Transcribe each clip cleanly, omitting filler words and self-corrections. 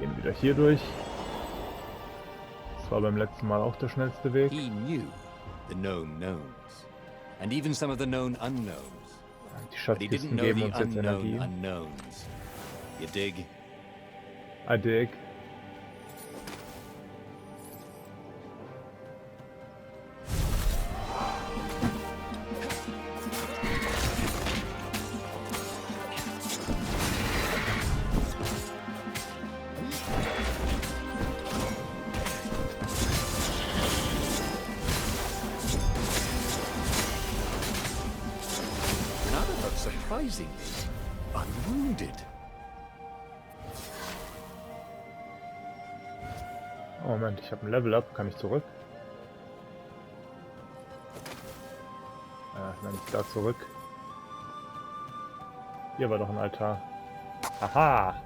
Gehen wieder hier durch. Das war beim letzten Mal auch der schnellste Weg. He knew the known knowns, and even some of the known unknowns. Die But he didn't Schatzkisten know geben the uns jetzt unknown Energie. unknowns. You dig? I dig. Surprisingly unwounded. Oh, Moment, ich habe ein Level Up. Kann ich zurück? Dann ist da zurück. Hier war doch ein Altar. Aha!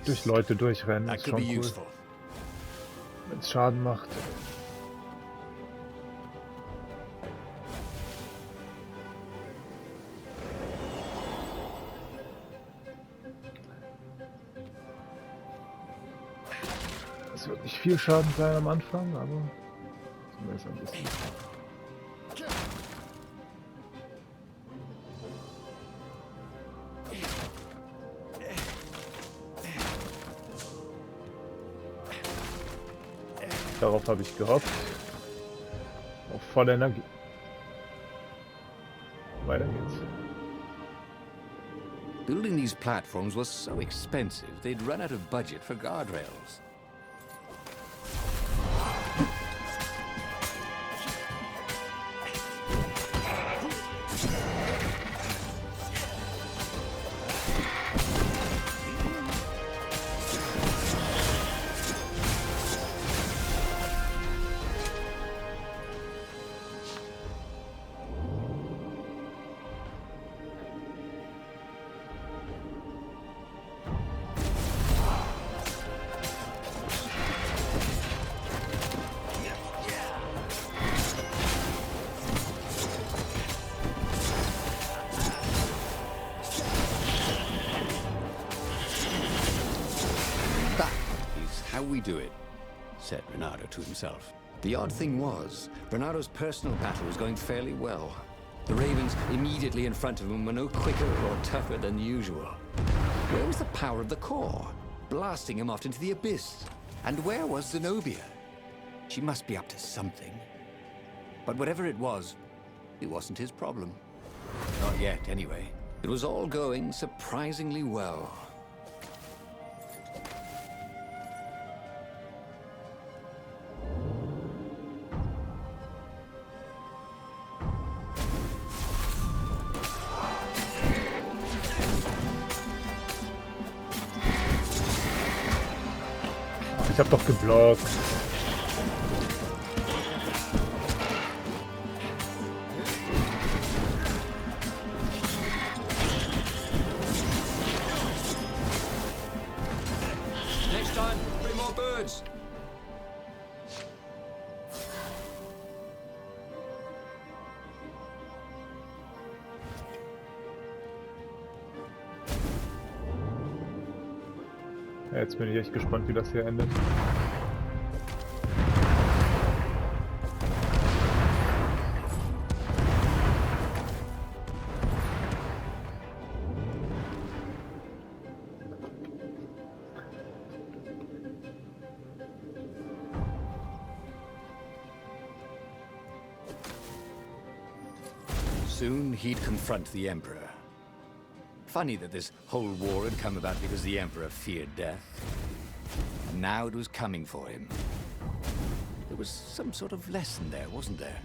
Durch Leute durchrennen ist schon cool, wenn es Schaden macht. Es wird nicht viel Schaden sein am Anfang, aber zumindest ein bisschen. Darauf habe ich gehofft. Auf volle Energie. Weiter geht's. Building these platforms was so expensive, they'd run out of budget for guardrails. How we do it, said Renato to himself. The odd thing was, Renato's personal battle was going fairly well. The Ravens immediately in front of him were no quicker or tougher than usual. Where was the power of the core, blasting him off into the abyss? And where was Zenobia? She must be up to something. But whatever it wasn't his problem. Not yet, anyway. It was all going surprisingly well. Ich hab doch geblockt. Next time, bring more birds. Ja, jetzt bin ich echt gespannt, wie das hier endet. Soon he'd confront the Emperor. Funny that this whole war had come about because the Emperor feared death. And now it was coming for him. There was some sort of lesson there, wasn't there?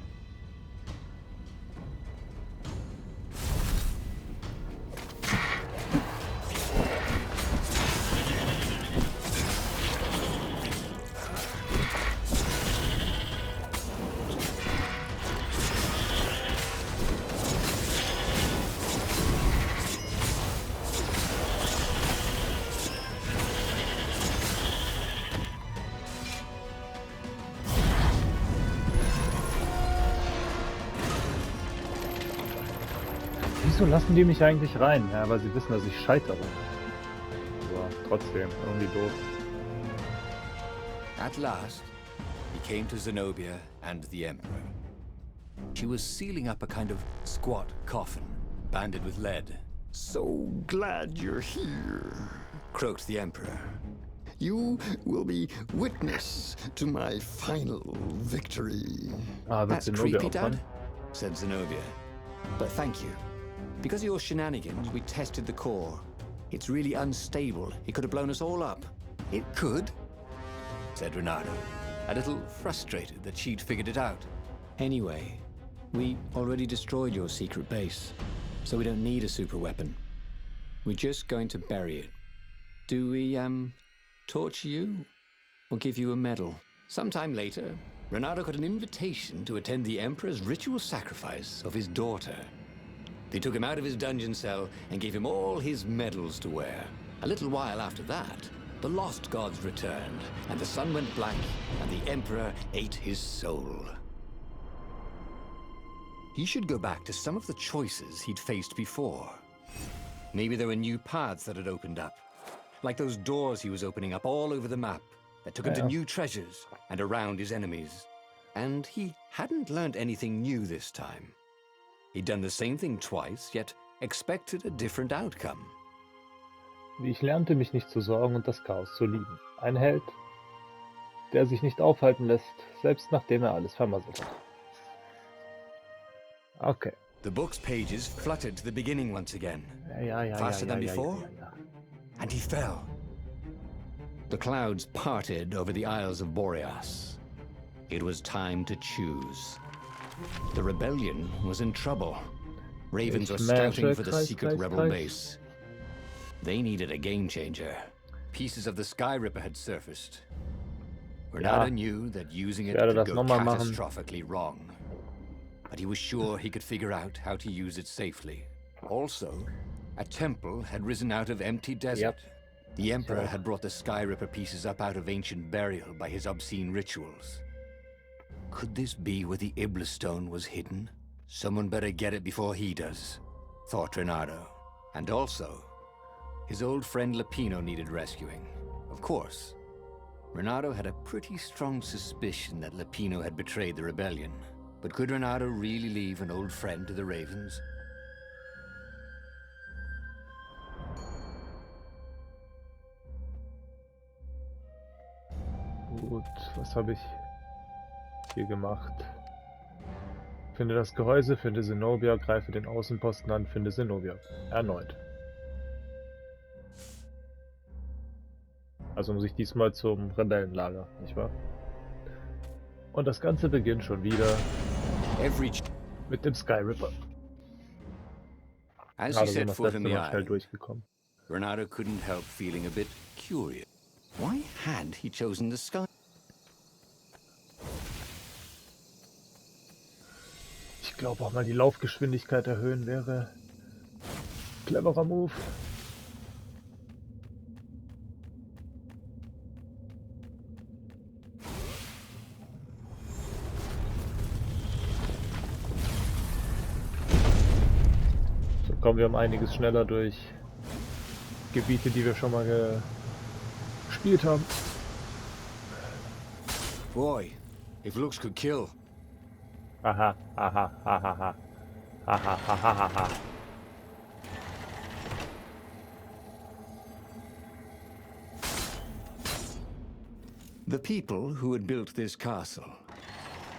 Wieso lassen die mich eigentlich rein? Ja, weil sie wissen, dass ich scheitere. Aber trotzdem, irgendwie doof. At last, he came to Zenobia and the Emperor. She was sealing up a kind of squat coffin, banded with lead. "So glad you're here," croaked the Emperor. "You will be witness to my final victory." Ah, wird "That's Zenobia creepy, opfern? Dad," said Zenobia. "But thank you. Because of your shenanigans, we tested the core. It's really unstable. It could have blown us all up." "It could?" said Renato, a little frustrated that she'd figured it out. "Anyway, we already destroyed your secret base, so we don't need a super weapon. We're just going to bury it. Do we, torture you? Or give you a medal?" Sometime later, Renato got an invitation to attend the Emperor's ritual sacrifice of his daughter. They took him out of his dungeon cell and gave him all his medals to wear. A little while after that, the lost gods returned, and the sun went black, and the Emperor ate his soul. He should go back to some of the choices he'd faced before. Maybe there were new paths that had opened up, like those doors he was opening up all over the map that took him to new treasures and around his enemies. And he hadn't learned anything new this time. He'd done the same thing twice, yet expected a different outcome. Ich lernte mich nicht zu sorgen und das Chaos zu lieben. Ein Held, der sich nicht aufhalten lässt, selbst nachdem alles vermasselt hat. Okay. The book's pages fluttered to the beginning once again, Ja, faster than before, and he fell. The clouds parted over the Isles of Boreas. It was time to choose. The rebellion was in trouble. Ravens were scouting for the secret rebel base. They needed a game changer. Pieces of the Sky Ripper had surfaced. Renato knew that using it could go catastrophically wrong. But he was sure he could figure out how to use it safely. Also, a temple had risen out of empty desert. The Emperor had brought the Sky Ripper pieces up out of ancient burial by his obscene rituals. Could this be where the Iblis stone was hidden? Someone better get it before he does, thought Renato. And also, his old friend Lupino needed rescuing. Of course, Renato had a pretty strong suspicion that Lupino had betrayed the rebellion. But could Renato really leave an old friend to the Ravens? Gut, was habe ich hier gemacht? Finde das Gehäuse, finde Zenobia, greife den Außenposten an, finde Zenobia. Erneut. Also muss ich diesmal zum Rebellenlager, nicht wahr? Und das Ganze beginnt schon wieder mit dem Sky Ripper. As he set foot in the schnell island, durchgekommen. Renato couldn't help feeling a bit curious. Why had he chosen the sky? Ich glaube auch mal die Laufgeschwindigkeit erhöhen wäre cleverer Move. So kommen wir um einiges schneller durch Gebiete, die wir schon mal gespielt haben. Boy, if looks could kill. Aha, aha, aha, aha, aha, aha, aha. The people who had built this castle,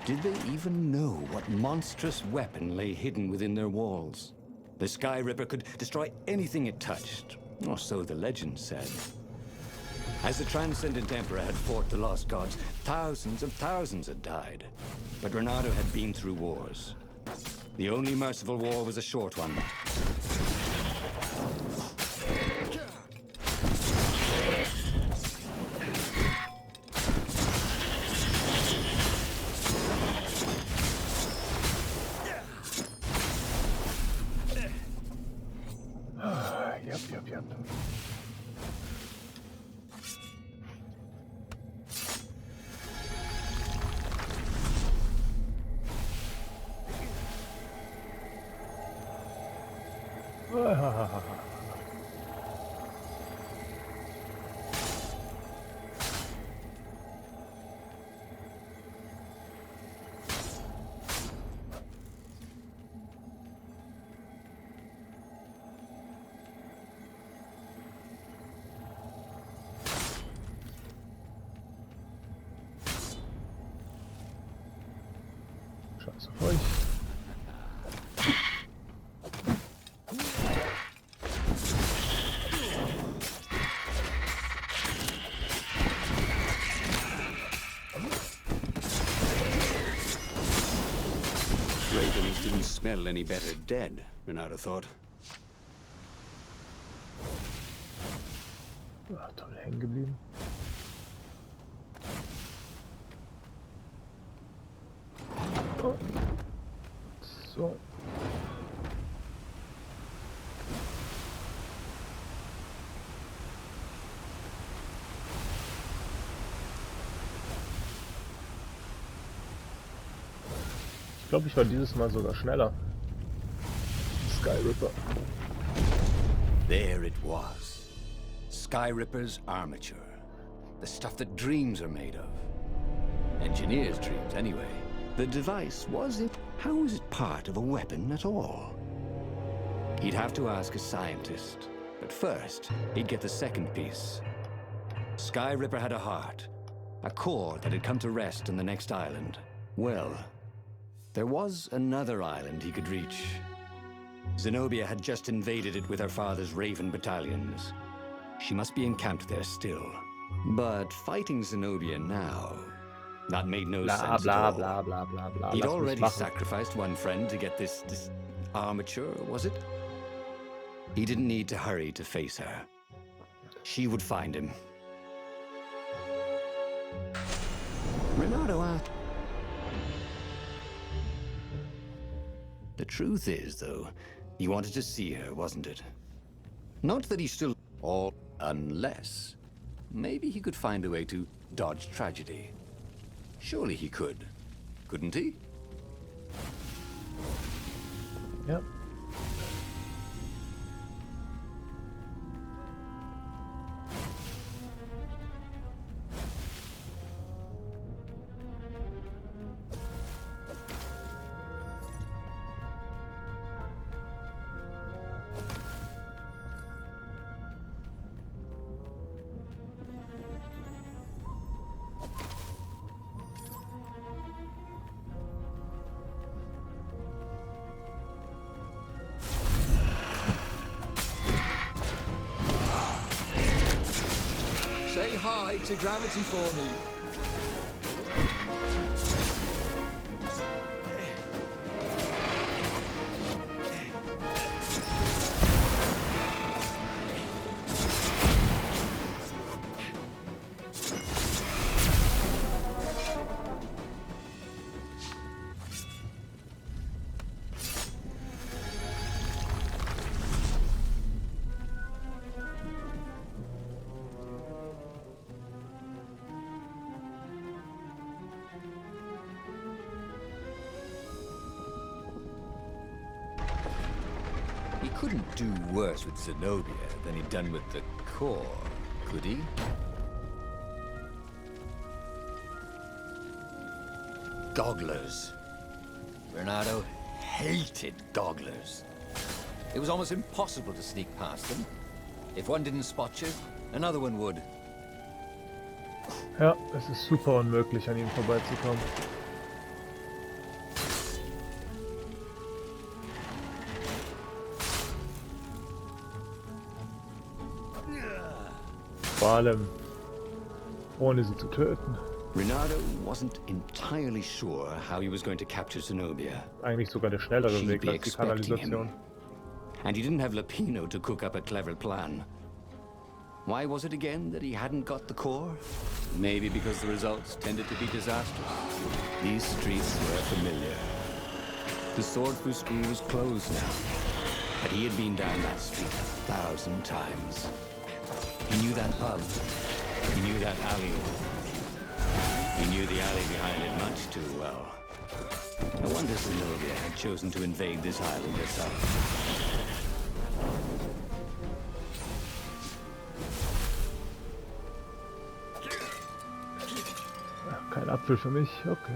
did they even know what monstrous weapon lay hidden within their walls? The Sky Ripper could destroy anything it touched, or so the legend said. As the Transcendent Emperor had fought the Lost Gods, thousands and thousands had died. But Renato had been through wars. The only merciful war was a short one. Yep. Scheiß auf euch. Ravens didn't smell any better dead, Renato thought. Ah, toll, hängen geblieben. Oh. So. Ich glaube, ich war dieses Mal sogar schneller. Sky Ripper. There it was. Sky Ripper's armature. The stuff that dreams are made of. Engineers' dreams, anyway. The device, was it? How was it part of a weapon at all? He'd have to ask a scientist. But first, he'd get the second piece. Sky Ripper had a heart. A core that had come to rest on the next island. Well, there was another island he could reach. Zenobia had just invaded it with her father's Raven battalions. She must be encamped there still. But fighting Zenobia now... that made no Blah, sense blah, at all. blah, blah, blah, blah. He'd Lass mich already machen. sacrificed one friend to get this armature, was it? He didn't need to hurry to face her. She would find him. Renato asked... The truth is, though, he wanted to see her, wasn't it? Not that he still... or unless... maybe he could find a way to dodge tragedy. Surely he could. Couldn't he? Ja. Say hi to gravity for me. He couldn't do worse with Zenobia than he'd done with the core, could he? Gogglers. Renato hated gogglers. It was almost impossible to sneak past them. If one didn't spot you, another one would. Ja, es ist super unmöglich, an ihm vorbeizukommen. Vor allem, ohne sie zu töten. Renato wasn't entirely sure how he was going to capture Zenobia. Eigentlich sogar der schnellere She'd Weg be als die expecting him. Kanalisation. And he didn't have Lapino to cook up a clever plan. Why was it again that he hadn't got the core? Maybe because the results tended to be disastrous. These streets were familiar. The Swordfish Street was closed now, but he had been down that street 1,000 times. He knew that pub. He knew that alley. He knew the alley behind it much too well. No wonder Zenobia had chosen to invade this island herself. Würfel für mich, okay.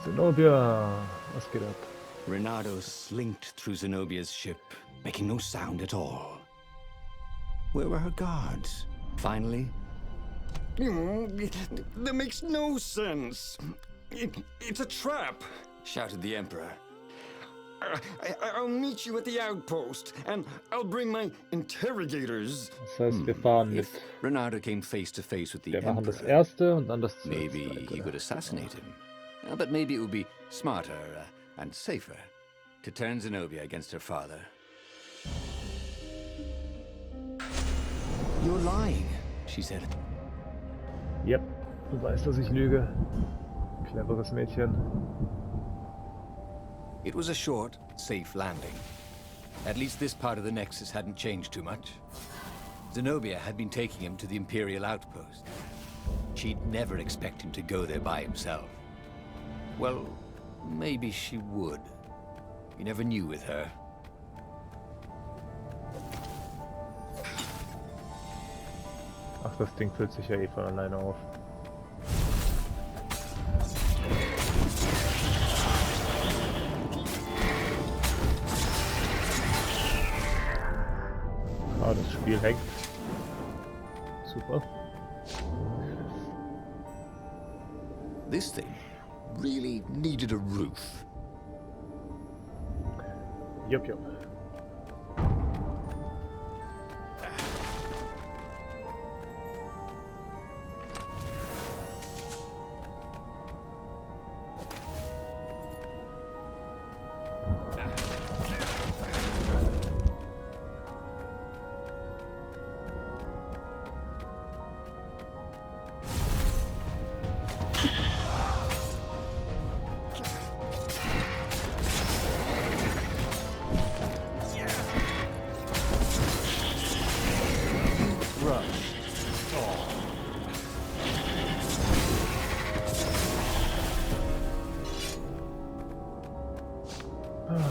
Zenobia, was geht ab? Renato slinked through Zenobia's ship, making no sound at all. Where were her guards? Finally... That makes no sense. It's a trap, shouted the Emperor. I'll meet you at the outpost, and I'll bring my interrogators. Das heißt, wir fahren mit. If Renato came face to face with the Wir machen das Emperor, erste und dann das maybe zweite. he could assassinate him. But maybe it would be smarter and safer to turn Zenobia against her father. You're lying, she said. Yep, du weißt, dass ich lüge. Cleveres Mädchen. It was a short, safe landing. At least this part of the Nexus hadn't changed too much. Zenobia had been taking him to the Imperial outpost. She'd never expect him to go there by himself. Well, maybe she would. You never knew with her. Ach, das Ding füllt sich ja eh von alleine auf. Ah, das Spiel hängt. Super. This thing really needed a roof. Jupp, jupp.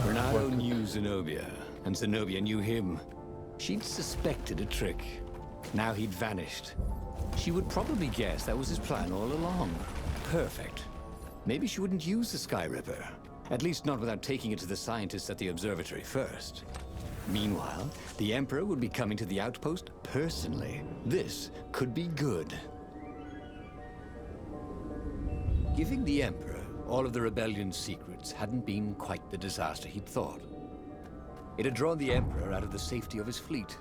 Renato knew Zenobia, and Zenobia knew him. She'd suspected a trick. Now he'd vanished. She would probably guess that was his plan all along. Perfect. Maybe she wouldn't use the Sky Ripper. At least not without taking it to the scientists at the observatory first. Meanwhile, the Emperor would be coming to the outpost personally. This could be good. Giving the Emperor all of the rebellion's secrets hadn't been quite the disaster he'd thought. It had drawn the Emperor out of the safety of his fleet.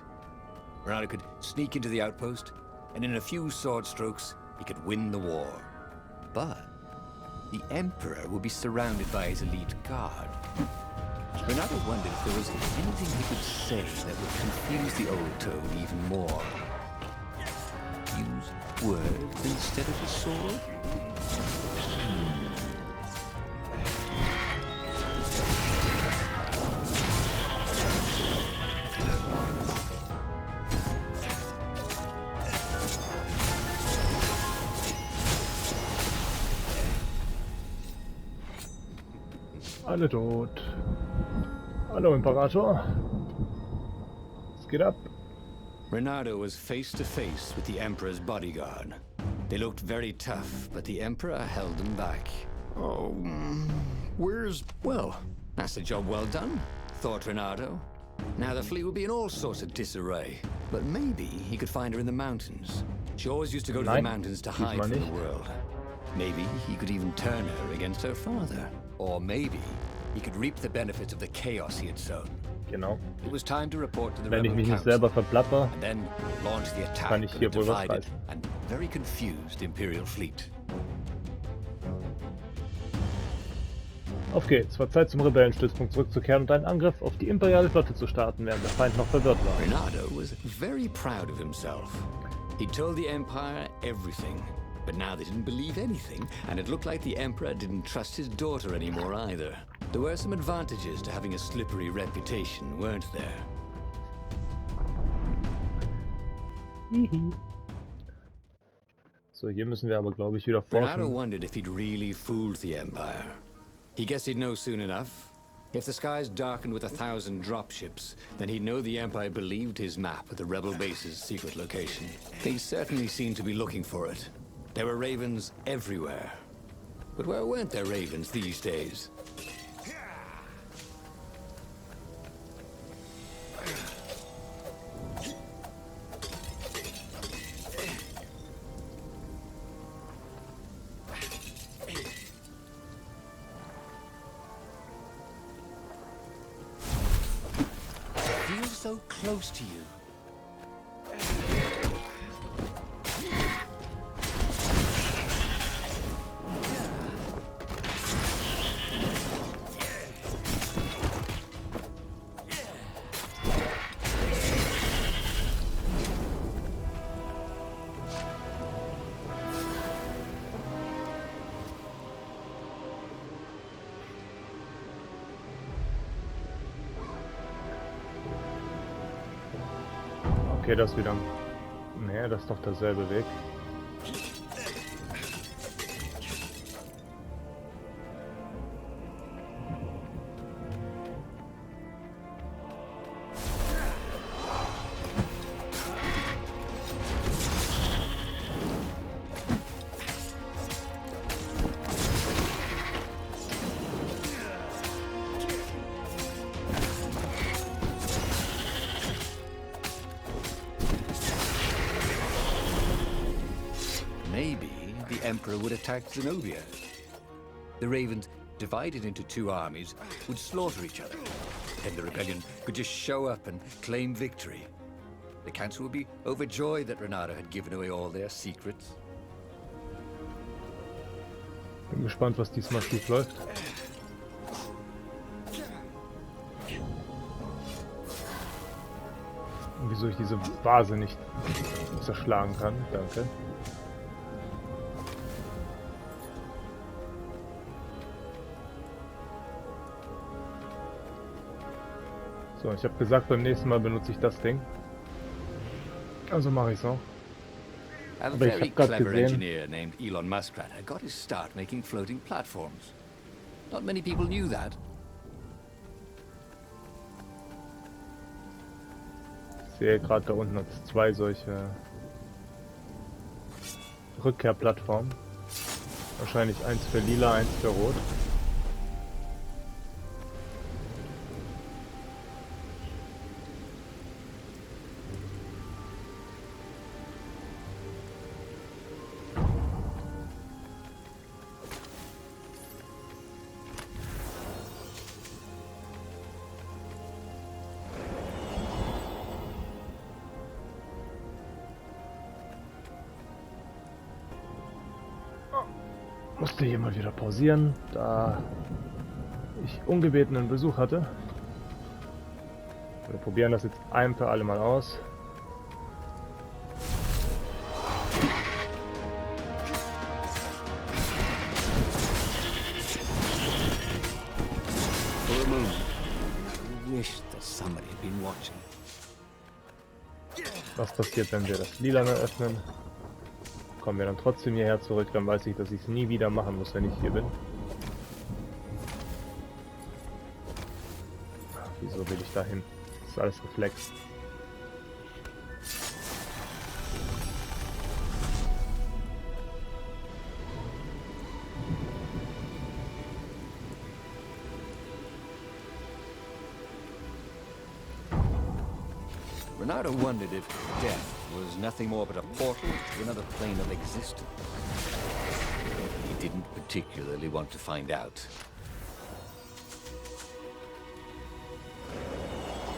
Renato could sneak into the outpost, and in a few sword strokes, he could win the war. But the Emperor would be surrounded by his elite guard. Renato wondered if there was anything he could say that would confuse the old toad even more. Use words instead of a sword? Alle tot. Hallo Imperator. Was geht ab? Renato was face to face with the Emperor's bodyguard. They looked very tough, but the Emperor held them back. Oh, where's... Well, that's a job well done, thought Renato. Now the fleet would be in all sorts of disarray, but maybe he could find her in the mountains. She always used to go to the mountains to hide from the world. Maybe he could even turn her against her father. Or maybe he could reap the benefits of the chaos he had sown. Genau. It was time to report to the Wenn ich rebel mich nicht council, selber verplapper, and then launch the attack kann on ich the hier wohl was divided reißen. and very confused Imperial fleet. Auf geht's. War Zeit zum Rebellenstützpunkt zurückzukehren und einen Angriff auf die imperiale Flotte zu starten, während der Feind noch verwirrt war. Renato was very proud of himself. He told the Empire everything, but now they didn't believe anything, and it looked like the Emperor didn't trust his daughter anymore either. There were some advantages to having a slippery reputation, weren't there? So, hier müssen wir aber, glaube ich, wieder Renato forschen. wondered if he'd really fooled the Empire. He guessed he'd know soon enough. If the skies darkened with 1,000 dropships, then he'd know the Empire believed his map of the rebel base's secret location. They certainly seemed to be looking for it. There were ravens everywhere. But where weren't there ravens these days? So close to you. Okay, das wieder. Nee, das ist doch derselbe Weg. Maybe the Emperor would attack Zenobia. The Ravens, divided into two armies, would slaughter each other. Then the rebellion could just show up and claim victory. The Council would be overjoyed that Renato had given away all their secrets. Bin gespannt, was diesmal schief läuft. Und wieso ich diese Vase nicht zerschlagen kann. Danke. So, ich habe gesagt, beim nächsten Mal benutze ich das Ding. Also mache ich es auch. A Aber ich very habe gerade clever gesehen, engineer named Elon Muskrat had got his start making floating platforms. Not many people knew that. ich sehe gerade da unten hat es zwei solche Rückkehrplattformen. Wahrscheinlich eins für lila, eins für rot. Musste hier mal wieder pausieren, da ich ungebetenen Besuch hatte. Wir probieren das jetzt ein für alle Mal aus. For a moment, I wished that somebody had been watching. Was passiert, wenn wir das Lilane öffnen? Kommen wir dann trotzdem hierher zurück, dann weiß ich, dass ich es nie wieder machen muss, wenn ich hier bin. Ach, wieso will ich da hin? Das ist alles Reflex. Renato wondered if death was nothing more but a portal to another plane of existence. He didn't particularly want to find out.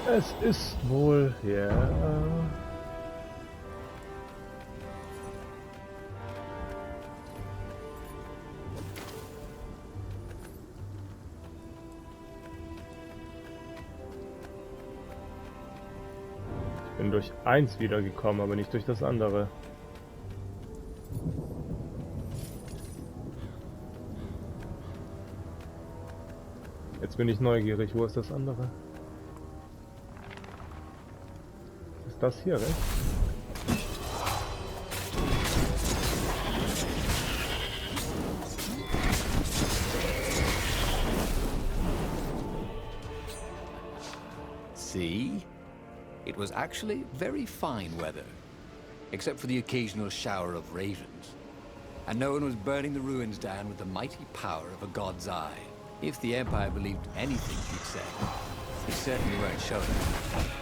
Es ist wohl, ja. Ich bin durch eins wiedergekommen, aber nicht durch das andere. Jetzt bin ich neugierig. Wo ist das andere? Ist das hier rechts? See? It was actually very fine weather, except for the occasional shower of ravens. And no one was burning the ruins down with the mighty power of a god's eye. If the Empire believed anything he'd said, they certainly weren't showing it.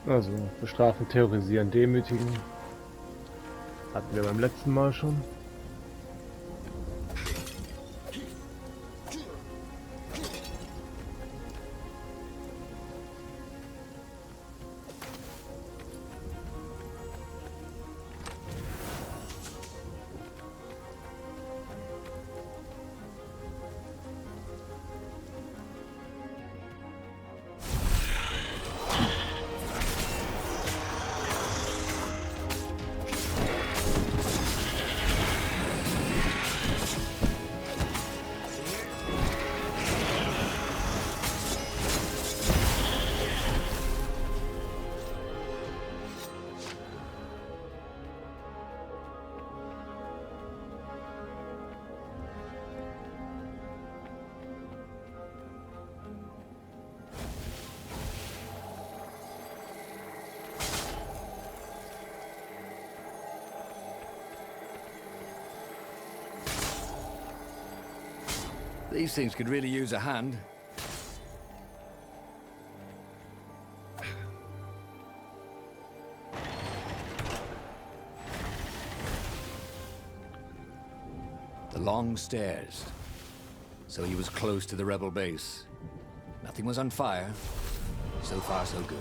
Also, bestrafen, terrorisieren, demütigen. Hatten wir beim letzten Mal schon. These things could really use a hand. The long stairs. So he was close to the rebel base. Nothing was on fire. So far, so good.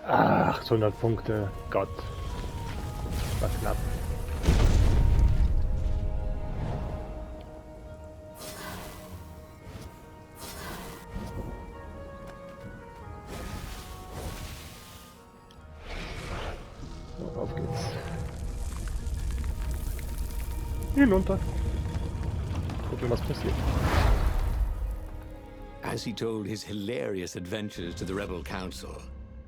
Ach, 800 Punkte. Gott. War knapp. So, auf geht's. Hinunter. Gucken, was passiert. As he told his hilarious adventures to the rebel council,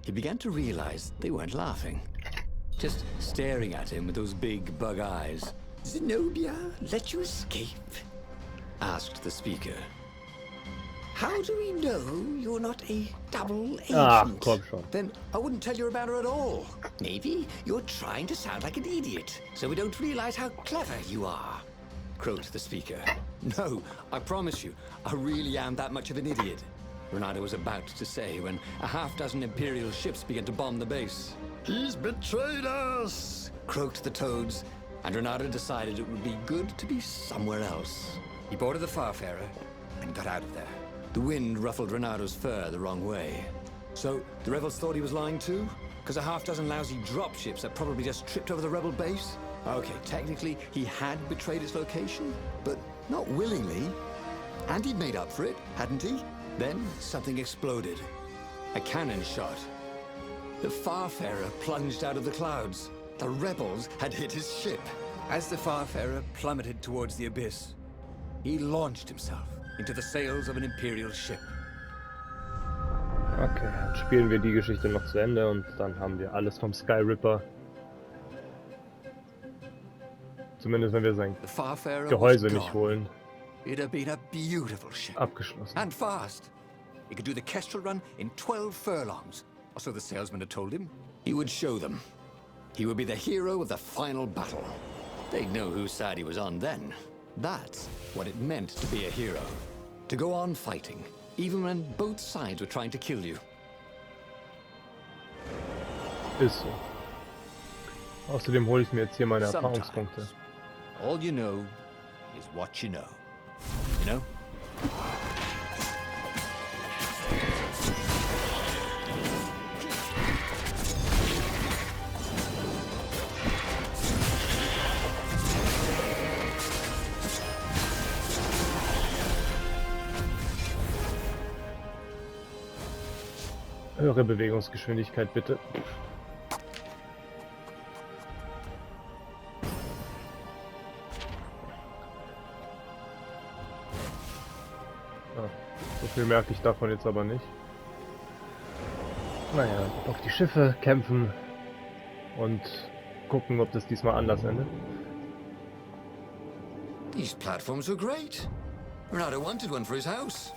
he began to realize they weren't laughing. Just staring at him with those big bug eyes. Zenobia let you escape? Asked the speaker. How do we know you're not a double agent? Ah, komm schon. Then I wouldn't tell you about her at all. Maybe you're trying to sound like an idiot, so we don't realize how clever you are. Croaked the speaker. No, I promise you, I really am that much of an idiot. Renato was about to say when a half-dozen Imperial ships began to bomb the base. He's betrayed us! Croaked the toads, and Renato decided it would be good to be somewhere else. He boarded the Farfarer and got out of there. The wind ruffled Renato's fur the wrong way. So the rebels thought he was lying too? Because a half-dozen lousy dropships had probably just tripped over the rebel base? Okay, technically he had betrayed its location, but not willingly. And he'd made up for it, hadn't he? Then something exploded. A cannon shot. The Farfarer plunged out of the clouds. The rebels had hit his ship. As the Farfarer plummeted towards the abyss, he launched himself into the sails of an Imperial ship. Okay, dann spielen wir die Geschichte noch zu Ende und dann haben wir alles vom Sky Ripper. Zumindest wenn wir sein The Farfarer Gehäuse was nicht gone. holen. It had been a beautiful ship. Abgeschlossen. And fast. It could do the Kestrel run in 12 furlongs, or so the salesman had told him. He would show them. He would be the hero of the final battle. They'd know whose side he was on then. That's what it meant to be a hero. To go on fighting, even when both sides were trying to kill you. Ist so. Außerdem hole ich mir jetzt hier meine Erfahrungspunkte. All you know is what you know. You know? Höhere Bewegungsgeschwindigkeit bitte. So viel merke ich davon jetzt aber nicht. Naja, auf die Schiffe kämpfen und gucken, ob das diesmal anders endet. These platforms were great. Renato wanted one for his house.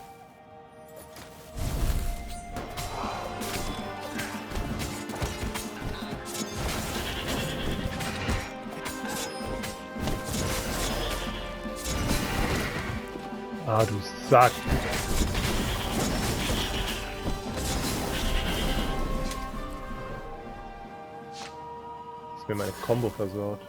Ah, du Sack. Ist mir meine Combo versaut.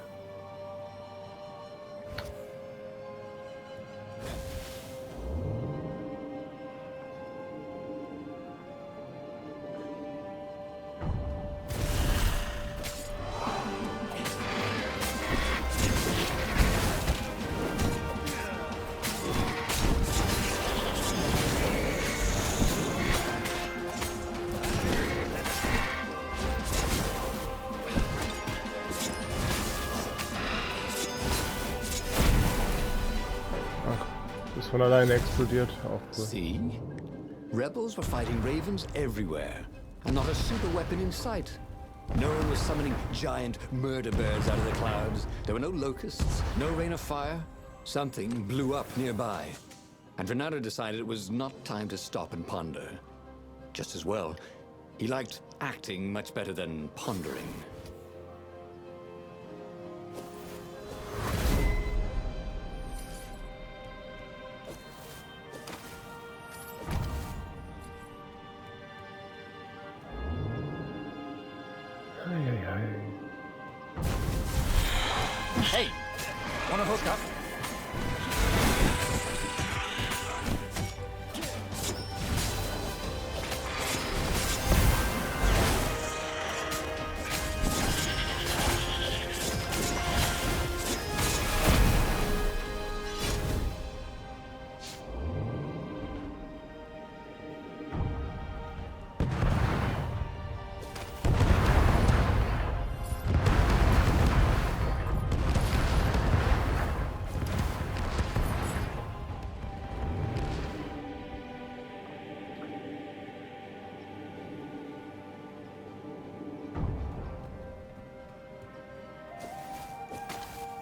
Von alleine explodiert. Auch cool. See? Rebels were fighting ravens everywhere, and not a super weapon in sight. No one was summoning giant murder birds out of the clouds. There were no locusts, no rain of fire. Something blew up nearby, and Renato decided it was not time to stop and ponder. Just as well, he liked acting much better than pondering. Hey, wanna hook up?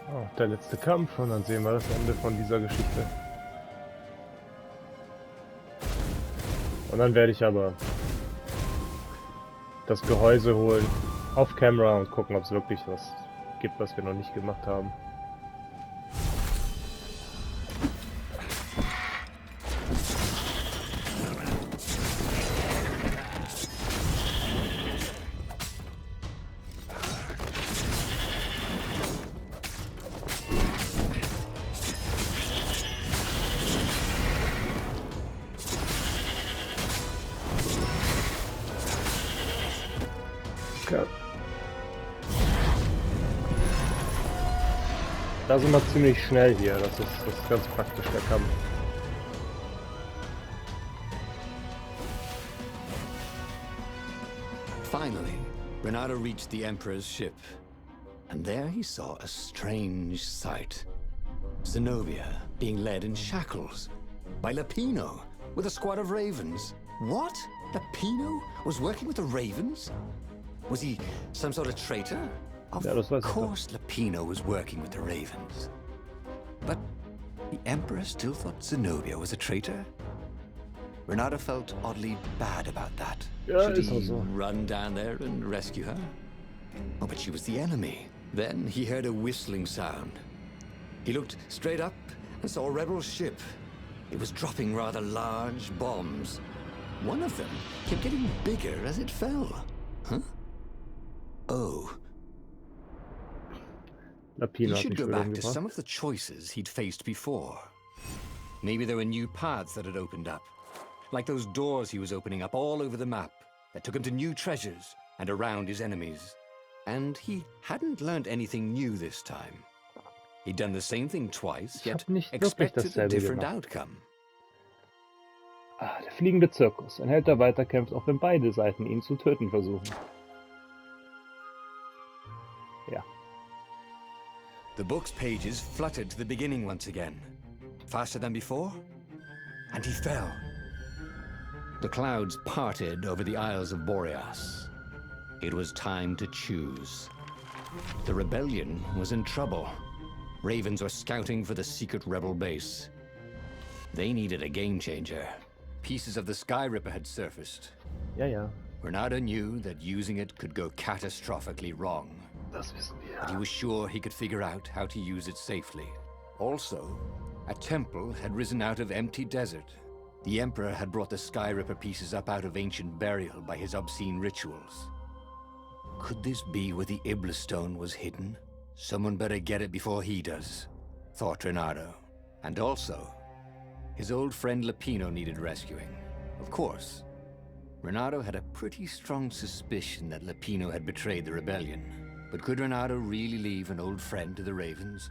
Oh, der letzte Kampf und dann sehen wir das Ende von dieser Geschichte. Und dann werde ich aber das Gehäuse holen auf Camera und gucken, ob es wirklich was gibt, was wir noch nicht gemacht haben. Da sind wir ziemlich schnell hier, das ist ganz praktisch, der Kampf. Finally, Renato reached the Emperor's ship, and there he saw a strange sight. Zenobia being led in shackles by Lapino with a squad of ravens. What? Lapino was working with the ravens? Was he some sort of traitor? Of course Lapino was working with the ravens. But the Emperor still thought Zenobia was a traitor? Renato felt oddly bad about that. Should he run down there and rescue her? But she was the enemy. Then he heard a whistling sound. He looked straight up I saw a rebel ship. It was dropping rather large bombs. One of them kept getting bigger as it fell. Huh? Oh. Lapino He hat should mich go wohl back to umgebracht. some of the choices he'd faced before. Maybe there were new paths that had opened up. Like those doors he was opening up all over the map that took him to new treasures and around his enemies. And he hadn't learned anything new this time. He'd done the same thing twice, Ich yet hab nicht wirklich expected a dasselbe different gemacht. outcome. Ah, der fliegende Zirkus. Ein Held, der weiterkämpft, auch wenn beide Seiten ihn zu töten versuchen. Ja. The book's pages fluttered to the beginning once again. Faster than before? And he fell. The clouds parted over the Isles of Boreas. It was time to choose. The rebellion was in trouble. Ravens were scouting for the secret rebel base. They needed a game changer. Pieces of the Sky Ripper had surfaced. Ja, ja. Renata knew that using it could go catastrophically wrong. Das wissen wir. But he was sure he could figure out how to use it safely. Also, a temple had risen out of empty desert. The Emperor had brought the Sky Ripper pieces up out of ancient burial by his obscene rituals. Could this be where the Iblis stone was hidden? Someone better get it before he does, thought Renato. And also, his old friend Lapino needed rescuing. Of course, Renato had a pretty strong suspicion that Lapino had betrayed the rebellion. But could Renato really leave an old friend to the Ravens?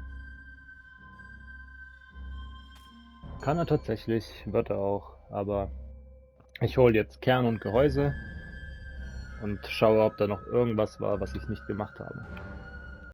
Kann er tatsächlich, wird er auch, aber ich hole jetzt Kern und Gehäuse und schaue, ob da noch irgendwas war, was ich nicht gemacht habe.